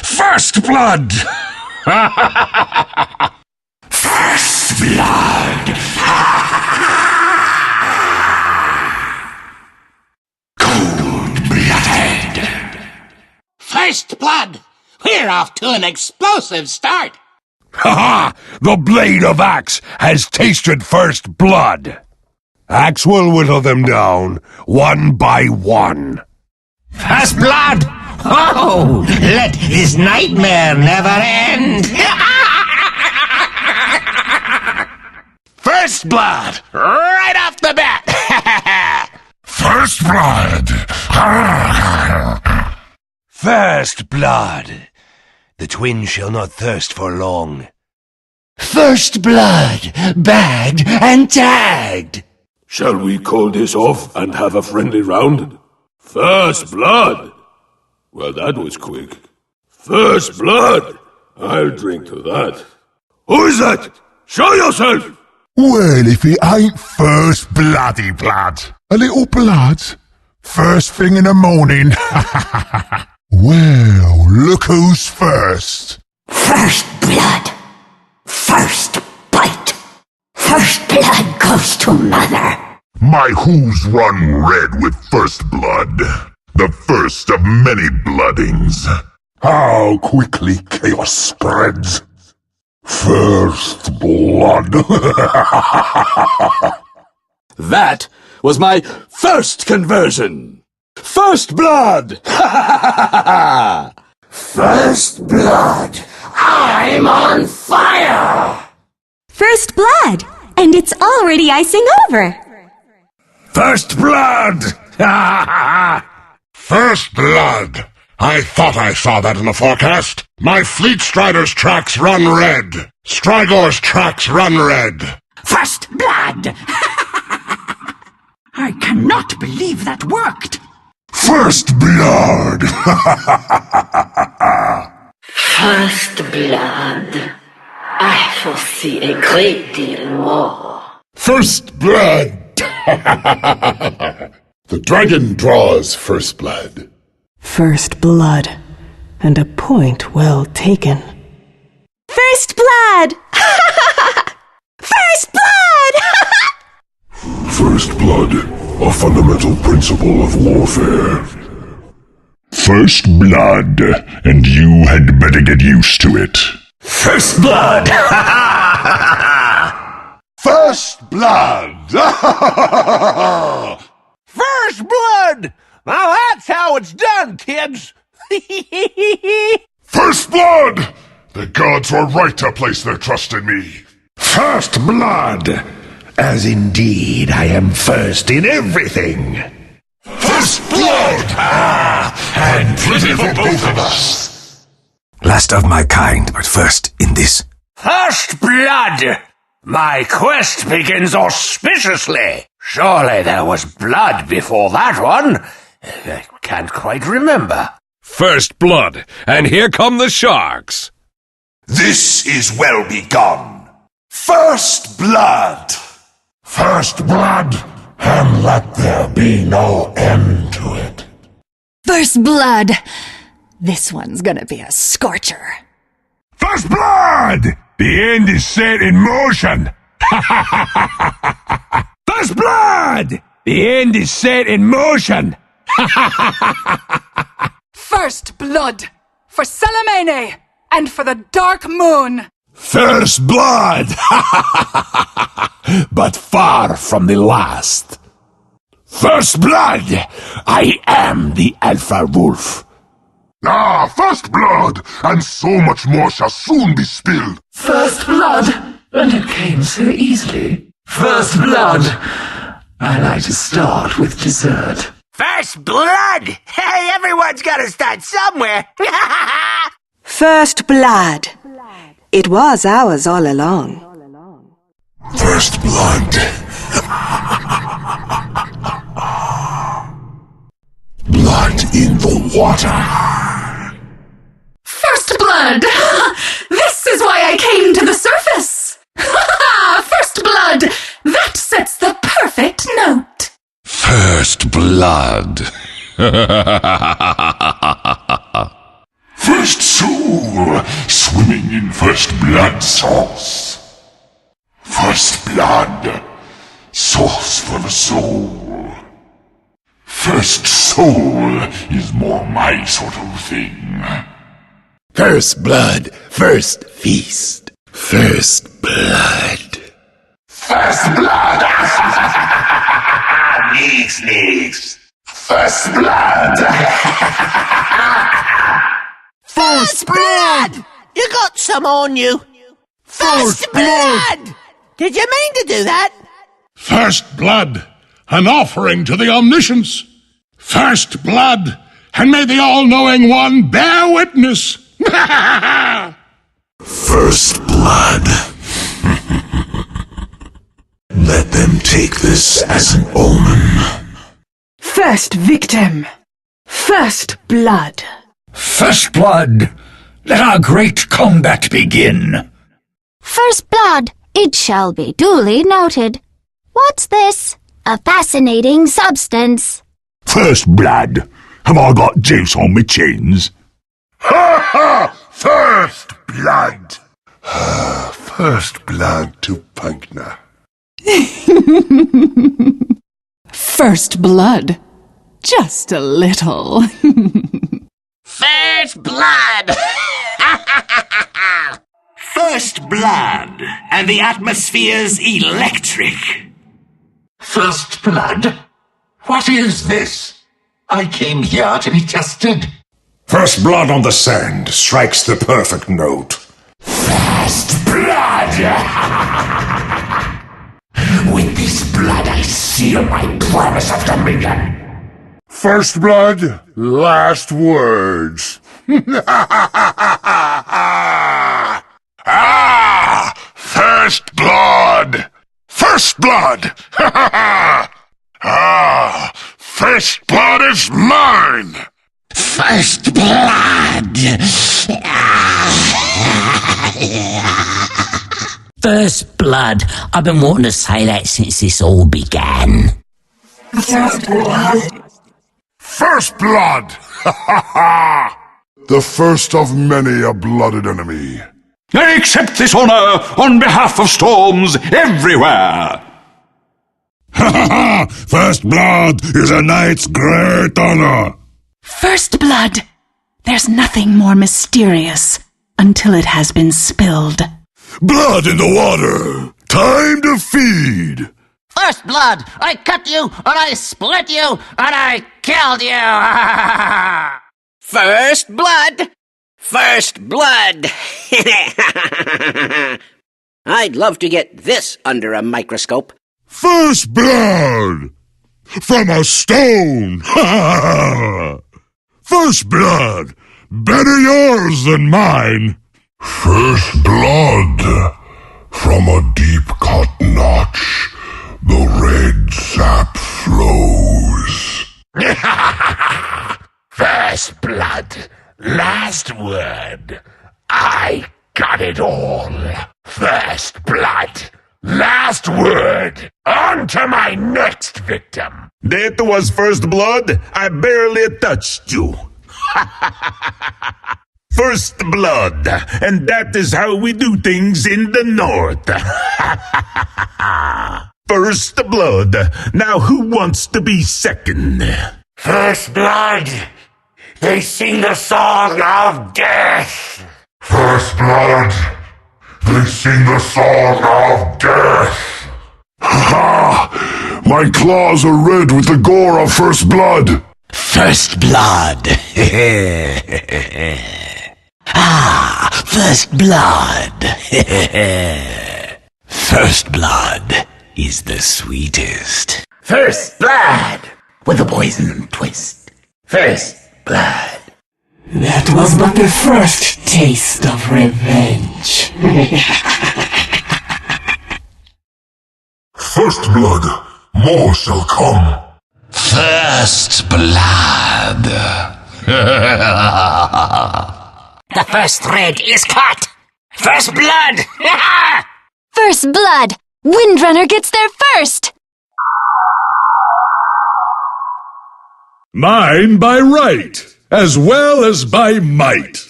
First blood! First blood! Cold-blooded! First blood! We're off to an explosive start! Ha ha! The blade of Axe has tasted first blood! Axe will whittle them down, one by one. First blood! Oh, let this nightmare never end! First blood! Right off the bat! First blood! First blood! The twins shall not thirst for long. First blood! Bagged and tagged! Shall we call this off and have a friendly round? First blood! Well, that was quick. First blood! I'll drink to that. Who is that? Show yourself! Well, if it ain't first bloody blood. A little blood. First thing in the morning. Well, look who's first. First blood. First bite. First blood goes to mother. My hooves run red with first blood. The first of many bloodings. How quickly chaos spreads. First blood. That was my first conversion. First blood! First blood. I'm on fire. First blood! And it's already icing over. First blood! First blood. I thought I saw that in the forecast. My Fleet Strider's tracks run red. Strygor's tracks run red. First blood. I cannot believe that worked. First blood. First blood. I foresee a great deal more. First blood. The dragon draws first blood. First blood, and a point well taken. First blood! First blood! First blood, a fundamental principle of warfare. First blood, and you had better get used to it. First blood! First blood! First blood! Now that's how it's done, kids! First blood! The gods were right to place their trust in me. First blood! As indeed I am first in everything. First blood! And plenty for both of us. Last of my kind, but first in this. First blood! My quest begins auspiciously. Surely there was blood before that one. I can't quite remember. First blood, and here come the sharks. This is well begun. First blood! First blood, and let there be no end to it. First blood! This one's gonna be a scorcher. First blood! The end is set in motion. First blood! The end is set in motion. First blood! For Salamene! And for the Dark Moon! First blood! But far from the last. First blood! I am the Alpha Wolf. Ah, first blood! And so much more shall soon be spilled. First blood, and it came so easily. First blood. I like to start with dessert. First blood! Hey, everyone's gotta start somewhere! First blood. It was ours all along. First blood. Blood in the water. First blood! This is why I came to the surface! First blood! That sets the perfect note! First blood. First sword. soul swimming in first blood sauce. First blood, sauce for the soul. First soul is more my sort of thing. First blood, first feast. First blood. First blood! Neeks. First blood! First blood! You got some on you. First blood! Did you mean to do that? First blood, an offering to the omniscience. First blood, and may the all-knowing one bear witness. First blood. Let them take this as an omen. First victim. First blood. First blood. Let our great combat begin. First blood. It shall be duly noted. What's this? A fascinating substance. First blood. Have I got juice on my chins? Ha ha! First blood. First blood to Punkner. First blood. Just a little. First blood! First blood, and the atmosphere's electric. First blood? What is this? I came here to be tested. First blood on the sand strikes the perfect note. First blood! With this blood I seal my promise of dominion. First blood, last words. First blood! First blood! First blood is mine! First blood! First blood. I've been wanting to say that since this all began. First blood! First blood! The first of many a blooded enemy. I accept this honor on behalf of storms everywhere. First blood is a knight's great honor. First blood. There's nothing more mysterious until it has been spilled. Blood in the water. Time to feed. First blood! I cut you, and I split you, and I killed you! First blood! First blood! I'd love to get this under a microscope. First blood! From a stone! First blood! Better yours than mine! First blood! From a deep-cut notch, the red sap flows. First blood, last word. I got it all. First blood, last word. On to my next victim. That was first blood. I barely touched you. First blood, and that is how we do things in the north. First blood. Now who wants to be second? First blood, they sing the song of death. First blood. They sing the song of death. Ha! My claws are red with the gore of first blood. First blood! First blood! First blood is the sweetest. First blood! With a poison twist. First blood. That was but the first taste of revenge. First blood. More shall come. First blood. The first thread is cut. First blood. First blood! Windrunner gets there first! Mine by right, as well as by might.